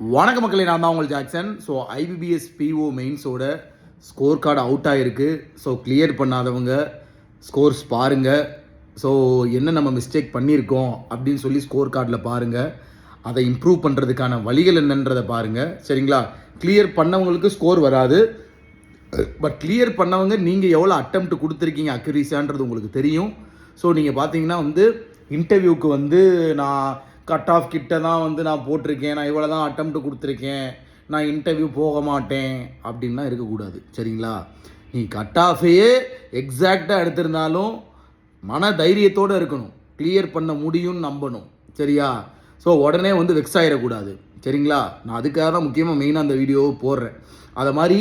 வணக்க மக்களே, நான் தான் உங்கள் ஜாக்சன். ஸோ ஐபிபிஎஸ் பிஓ மெயின்ஸோட ஸ்கோர் கார்டு அவுட் ஆகிருக்கு. ஸோ கிளியர் பண்ணாதவங்க ஸ்கோர்ஸ் பாருங்கள். ஸோ என்ன நம்ம மிஸ்டேக் பண்ணியிருக்கோம் அப்படின்னு சொல்லி ஸ்கோர் கார்டில் பாருங்கள். அதை இம்ப்ரூவ் பண்ணுறதுக்கான வழிகள் என்னன்றதை பாருங்கள். சரிங்களா? கிளியர் பண்ணவங்களுக்கு ஸ்கோர் வராது. பட் கிளியர் பண்ணவங்க நீங்கள் எவ்வளோ அட்டெம்ப்ட் கொடுத்துருக்கீங்க அக்யூரேசியான்றது உங்களுக்கு தெரியும். ஸோ நீங்கள் பார்த்தீங்கன்னா இன்டர்வியூக்கு நான் கட் ஆஃப் கிட்ட தான் நான் போட்டிருக்கேன், நான் இவ்வளோ தான் அட்டெம்ப்ட் கொடுத்துருக்கேன், நான் இன்டர்வியூ போக மாட்டேன் அப்படின்லாம் இருக்கக்கூடாது. சரிங்களா? நீ கட் ஆஃபையே எக்ஸாக்டாக எடுத்திருந்தாலும் மன தைரியத்தோடு இருக்கணும். கிளியர் பண்ண முடியும்னு நம்பணும். சரியா? ஸோ உடனே வெக்ஸ் ஆகிடக்கூடாது. சரிங்களா? நான் அதுக்காக தான் முக்கியமாக மெயினாக அந்த வீடியோவை போடுறேன். அதை மாதிரி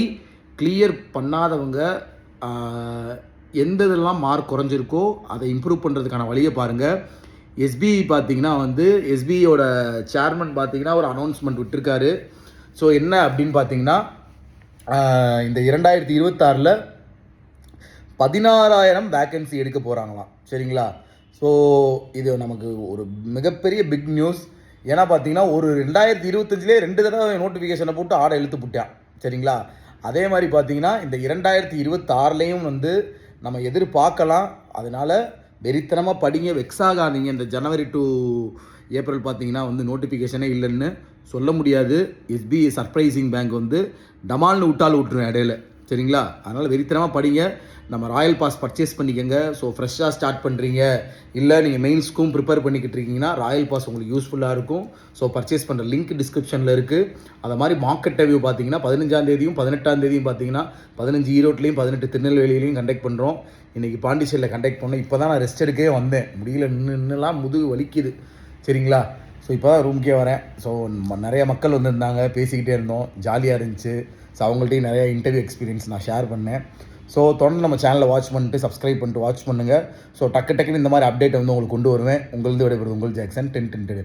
கிளியர் பண்ணாதவங்க எந்த இதெல்லாம் மார்க் குறைஞ்சிருக்கோ அதை இம்ப்ரூவ் பண்ணுறதுக்கான வழியை பாருங்கள். எஸ்பிஐ பார்த்தீங்கன்னா எஸ்பிஐயோட சேர்மன் பார்த்தீங்கன்னா ஒரு அனௌன்ஸ்மெண்ட் விட்டுருக்காரு. ஸோ என்ன அப்படின்னு பார்த்தீங்கன்னா, இந்த 2026 16,000 வேக்கன்சி எடுக்க போகிறாங்களாம். சரிங்களா? ஸோ இது நமக்கு ஒரு மிகப்பெரிய பிக் நியூஸ். ஏன்னா பார்த்தீங்கன்னா ஒரு 2025 2 தடவை நோட்டிஃபிகேஷனை போட்டு ஆடை இழுத்து போட்டான். சரிங்களா? அதே மாதிரி பார்த்தீங்கன்னா இந்த 2026 நம்ம எதிர்பார்க்கலாம். அதனால் வெறித்தனமாக படிங்க, வெக்ஸ் ஆகாதீங்க. இந்த ஜனவரி டு ஏப்ரல் பார்த்தீங்கன்னா நோட்டிஃபிகேஷனே இல்லைன்னு சொல்ல முடியாது. எஸ்பிஐ சர்ப்ரைசிங் பேங்க் டமால்னு விட்டுருவேன் இடையில. சரிங்களா? அதனால் வெறித்தனமாக படிங்க. நம்ம ராயல் பாஸ் பர்ச்சேஸ் பண்ணிக்கோங்க. ஸோ ஃப்ரெஷ்ஷாக ஸ்டார்ட் பண்ணுறீங்க, இல்லை நீங்கள் மெயின்ஸ்க்கும் ப்ரிப்பேர் பண்ணிக்கிட்டு இருக்கீங்கன்னா ராயல் பாஸ் உங்களுக்கு யூஸ்ஃபுல்லாக இருக்கும். ஸோ பர்ச்சேஸ் பண்ணுற லிங்க் டிஸ்கிரிப்ஷனில் இருக்குது. அதை மாதிரி மார்க்கெட் இன்டர்வியூ பார்த்தீங்கன்னா 15ஆம் தேதியும் 18ஆம் தேதியும் பார்த்தீங்கன்னா 15 ஈரோட்லேயும் 18 திருநெல்வேலியிலையும் கண்டக்ட் பண்ணுறோம். இன்றைக்கி பாண்டிச்சேரியில் கண்டக்ட் பண்ணோம். இப்போ தான் நான் ரெஸ்ட் எடுக்கவே வந்தேன். முடியல, நின்றுலாம் முதுகு வலிக்குது. சரிங்களா? ஸோ இப்போ தான் ரூம்க்கே வரேன். ஸோ நிறைய மக்கள் வந்திருந்தாங்க, பேசிக்கிட்டே இருந்தோம், ஜாலியாக இருந்துச்சு. ஸோ அவங்கள்ட்டையும் நிறைய இன்டர்வியூ எக்ஸ்பீரியன்ஸ் நான் ஷேர் பண்ணேன். ஸோ தொடர்ந்து நம்ம சேனலை வாட்ச் பண்ணிட்டு சப்ஸ்கிரைப் பண்ணிட்டு வாட்ச் பண்ணுங்கள். ஸோ டக்குன்னு இந்த மாதிரி அப்டேட் உங்களுக்கு கொண்டு வருவேன். உங்களுக்கு விடைபெறுவது உங்கள் ஜாக்சன். 10